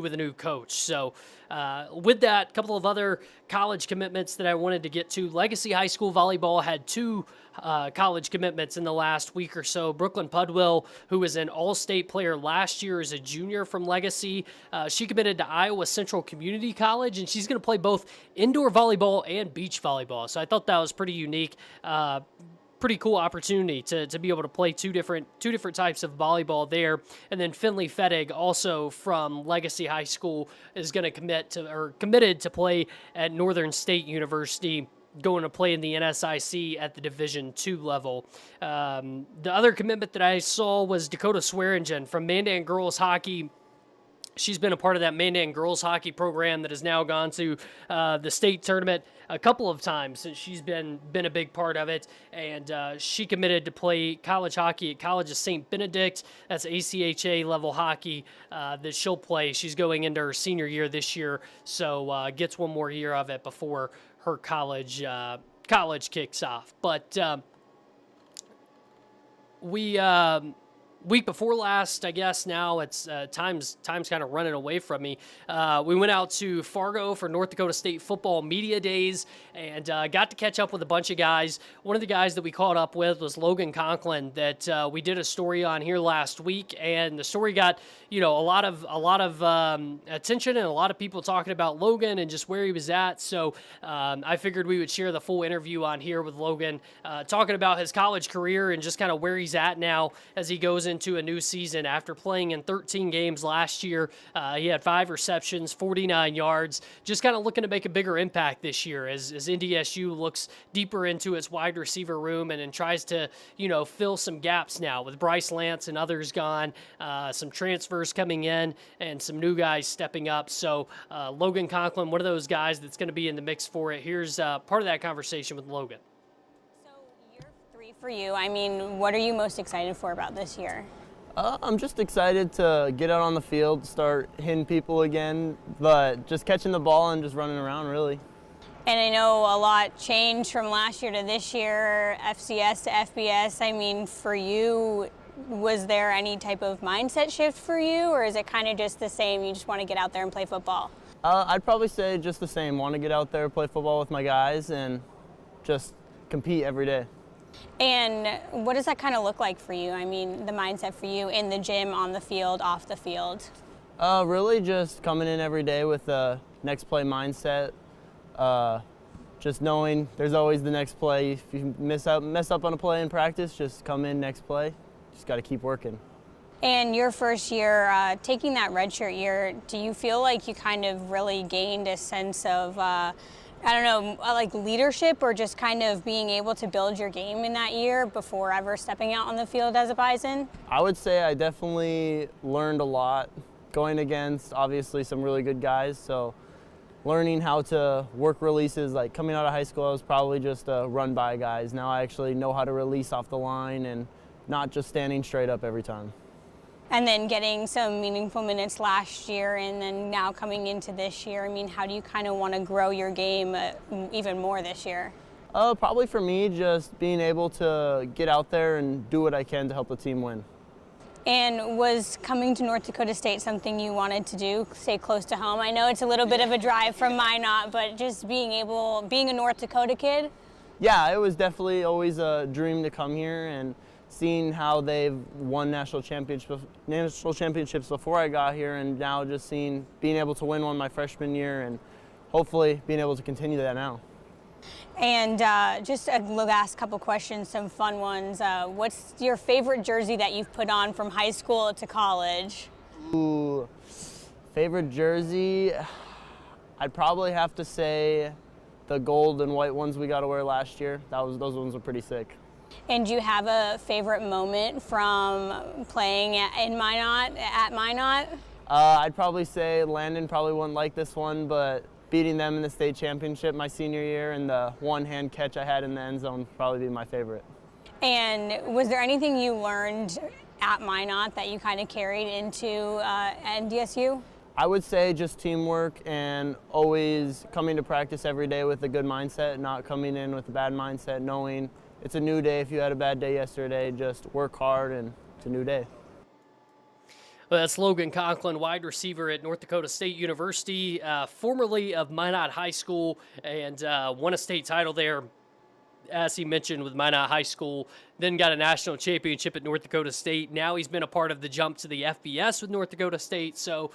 with a new coach. So with that, a couple of other college commitments that I wanted to get to. Legacy High School Volleyball had 2 college commitments in the last week or so. Brooklyn Pudwill, who was an all-state player last year as a junior from Legacy, she committed to Iowa Central Community College, and she's going to play both indoor volleyball and beach volleyball. So I thought that was pretty unique. Pretty cool opportunity to be able to play two different types of volleyball there. And then Finley Fettig, also from Legacy High School, is going to committed to play at Northern State University, going to play in the NSIC at the Division II level. The other commitment that I saw was Dakota Swearingen from Mandan Girls Hockey. She's been a part of that Mandan girls hockey program that has now gone to the state tournament a couple of times since she's been a big part of it. And she committed to play college hockey at College of St. Benedict. That's ACHA level hockey that she'll play. She's going into her senior year this year, so gets one more year of it before her college kicks off. But week before last, I guess now it's time's kind of running away from me. We went out to Fargo for North Dakota State Football Media Days and got to catch up with a bunch of guys. One of the guys that we caught up with was Logan Conklin that we did a story on here last week, and the story got a lot of attention and a lot of people talking about Logan and just where he was at. So I figured we would share the full interview on here with Logan, talking about his college career and just kind of where he's at now as he goes into a new season. After playing in 13 games last year, he had 5 receptions, 49 yards, just kind of looking to make a bigger impact this year as NDSU looks deeper into its wide receiver room and tries to, fill some gaps now with Bryce Lance and others gone, some transfers coming in and some new guys stepping up. So Logan Conklin, one of those guys that's going to be in the mix for it. Here's part of that conversation with Logan. So year 3 for you, what are you most excited for about this year? I'm just excited to get out on the field, start hitting people again, but just catching the ball and just running around, really. And I know a lot changed from last year to this year, FCS to FBS. For you, was there any type of mindset shift for you, or is it kind of just the same? You just want to get out there and play football? I'd probably say just the same. Want to get out there, play football with my guys, and just compete every day. And what does that kind of look like for you? I mean, the mindset for you in the gym, on the field, off the field? Really just coming in every day with the next play mindset. Just knowing there's always the next play. If you mess up on a play in practice, just come in next play. Just got to keep working. And your first year, taking that redshirt year, do you feel like you kind of really gained a sense of, I don't know, like leadership, or just kind of being able to build your game in that year before ever stepping out on the field as a Bison? I would say I definitely learned a lot going against obviously some really good guys. So learning how to work releases, like coming out of high school, I was probably just a run by guys. Now I actually know how to release off the line and not just standing straight up every time. And then getting some meaningful minutes last year and then now coming into this year, I mean, how do you kind of want to grow your game even more this year? Probably for me, just being able to get out there and do what I can to help the team win. And was coming to North Dakota State something you wanted to do, stay close to home? I know it's a little bit of a drive from Minot, but just being a North Dakota kid? Yeah, it was definitely always a dream to come here, and seeing how they've won national championships before I got here, and now just being able to win one my freshman year, and hopefully being able to continue that now. And just a last couple questions, some fun ones. What's your favorite jersey that you've put on from high school to college? Ooh, favorite jersey? I'd probably have to say the gold and white ones we got to wear last year. Those ones were pretty sick. And do you have a favorite moment from playing at Minot? I'd probably say Landon probably wouldn't like this one, but beating them in the state championship my senior year and the one-hand catch I had in the end zone would probably be my favorite. And was there anything you learned at Minot that you kind of carried into NDSU? I would say just teamwork and always coming to practice every day with a good mindset, not coming in with a bad mindset, knowing it's a new day. If you had a bad day yesterday, just work hard and it's a new day. Well, that's Logan Conklin, wide receiver at North Dakota State University, formerly of Minot High School, and won a state title there, as he mentioned, with Minot High School. Then got a national championship at North Dakota State. Now he's been a part of the jump to the FBS with North Dakota State. So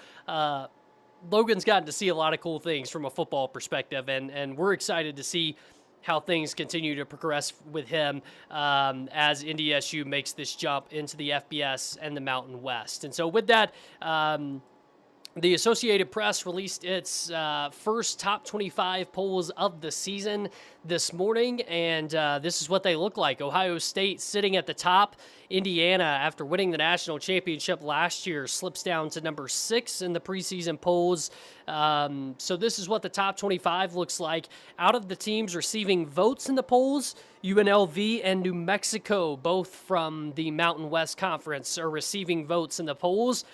Logan's gotten to see a lot of cool things from a football perspective, and we're excited to see how things continue to progress with him as NDSU makes this jump into the FBS and the Mountain West. And so with that, the Associated Press released its first top 25 polls of the season this morning, and this is what they look like. Ohio State sitting at the top. Indiana, after winning the national championship last year, slips down to number 6 in the preseason polls. So this is what the top 25 looks like. Out of the teams receiving votes in the polls, UNLV and New Mexico, both from the Mountain West Conference, are receiving votes in the polls.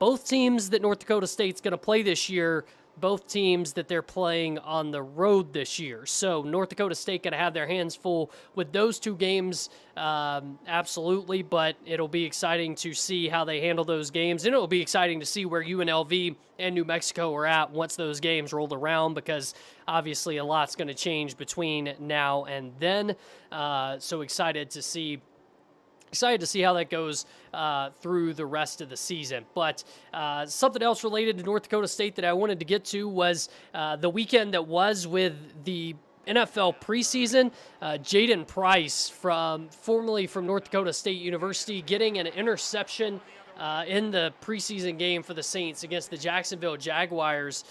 Both teams that North Dakota State's going to play this year, both teams that they're playing on the road this year. So North Dakota State going to have their hands full with those two games, absolutely, but it'll be exciting to see how they handle those games, and it'll be exciting to see where UNLV and New Mexico are at once those games roll around, because obviously a lot's going to change between now and then. So excited to see how that goes through the rest of the season. But something else related to North Dakota State that I wanted to get to was the weekend that was with the NFL preseason. Jaden Price, formerly from North Dakota State University, getting an interception in the preseason game for the Saints against the Jacksonville Jaguars.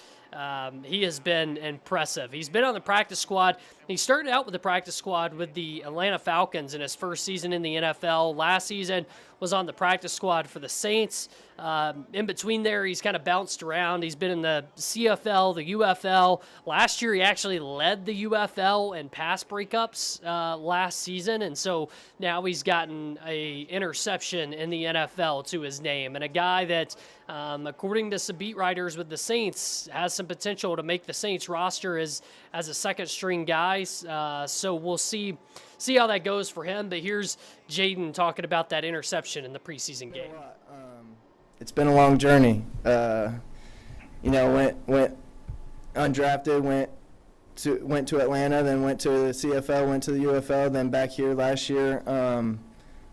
He has been impressive. He's been on the practice squad. He started out with the practice squad with the Atlanta Falcons in his first season in the NFL. Last season was on the practice squad for the Saints. In between there, he's kind of bounced around. He's been in the CFL, the UFL. Last year, he actually led the UFL in pass breakups last season, and so now he's gotten a interception in the NFL to his name. And a guy that, according to some beat writers with the Saints, has some potential to make the Saints roster as a second-string guy. Price. So we'll see how that goes for him. But here's Jaden talking about that interception in the preseason game. It's been a long journey. Went undrafted, went to Atlanta, then went to the CFL, went to the UFL, then back here last year.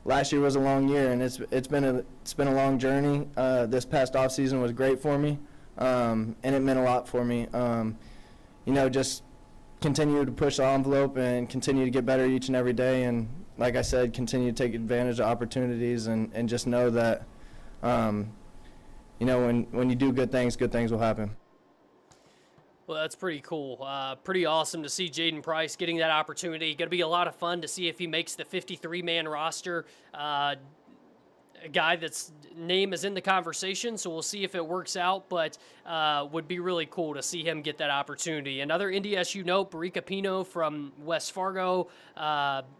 Last year was a long year, and it's been a long journey. This past offseason was great for me, and it meant a lot for me. Just continue to push the envelope and continue to get better each and every day, and like I said, continue to take advantage of opportunities, and just know that when you do good things will happen. Well, that's pretty cool. Pretty awesome to see Jaden Price getting that opportunity. Going to be a lot of fun to see if he makes the 53-man roster. A guy that's name is in the conversation, so we'll see if it works out, but would be really cool to see him get that opportunity. Another NDSU note, Barika Pino from West Fargo.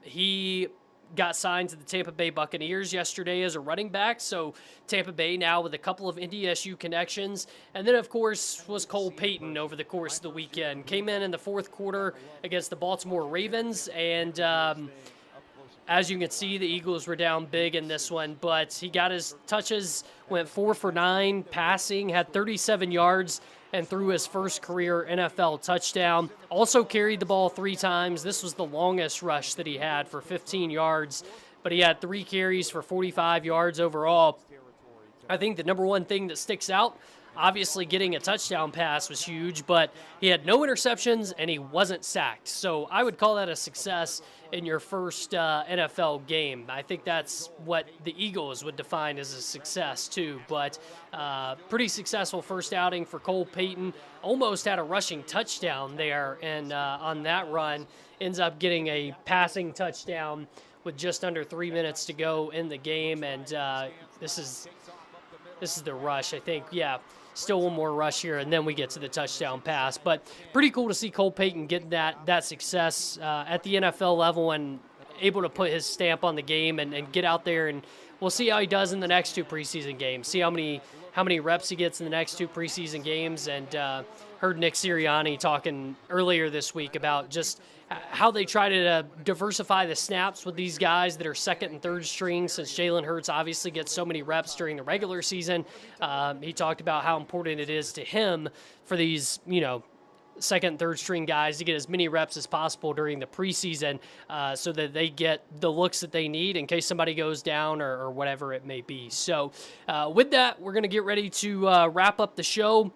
He got signed to the Tampa Bay Buccaneers yesterday as a running back, so Tampa Bay now with a couple of NDSU connections. And then, of course, was Cole Payton over the course of the weekend. Came in the fourth quarter against the Baltimore Ravens, and as you can see, the Eagles were down big in this one, but he got his touches, went 4 for 9 passing, had 37 yards, and threw his first career NFL touchdown. Also carried the ball 3 times. This was the longest rush that he had for 15 yards, but he had 3 carries for 45 yards overall. I think the number one thing that sticks out, obviously getting a touchdown pass was huge, but he had no interceptions and he wasn't sacked. So I would call that a success in your first NFL game. I think that's what the Eagles would define as a success too, but pretty successful first outing for Cole Payton. Almost had a rushing touchdown there, and on that run ends up getting a passing touchdown with just under 3 minutes to go in the game, and this is the rush, I think. Yeah, still one more rush here, and then we get to the touchdown pass. But pretty cool to see Cole Payton getting that success at the NFL level and able to put his stamp on the game and get out there, and we'll see how he does in the next 2 preseason games. See how many reps he gets in the next 2 preseason games, and heard Nick Sirianni talking earlier this week about just how they try to diversify the snaps with these guys that are second and third string, since Jalen Hurts obviously gets so many reps during the regular season. He talked about how important it is to him for these, second and third string guys to get as many reps as possible during the preseason so that they get the looks that they need in case somebody goes down or whatever it may be. So with that, we're going to get ready to wrap up the show.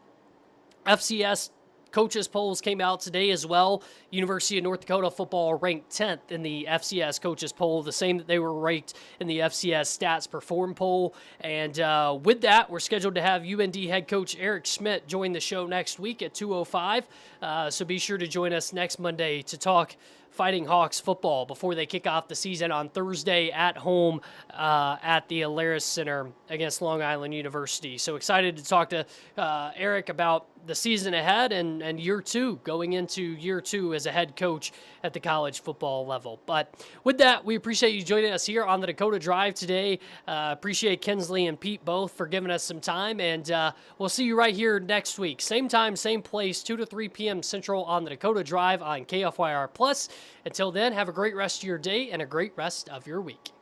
FCS coaches polls came out today as well. University of North Dakota football ranked 10th in the FCS coaches poll, the same that they were ranked in the FCS stats perform poll. And with that, we're scheduled to have UND head coach Eric Schmidt join the show next week at 2:05. So be sure to join us next Monday to talk Fighting Hawks football before they kick off the season on Thursday at home at the Alaris Center against Long Island University. So excited to talk to Eric about the season ahead and year 2, going into year 2 as a head coach at the college football level. But with that, we appreciate you joining us here on the Dakota Drive today. Appreciate Kynsli and Pete both for giving us some time, and we'll see you right here next week. Same time, same place, 2 to 3 p.m. Central on the Dakota Drive on KFYR+. Until then, have a great rest of your day and a great rest of your week.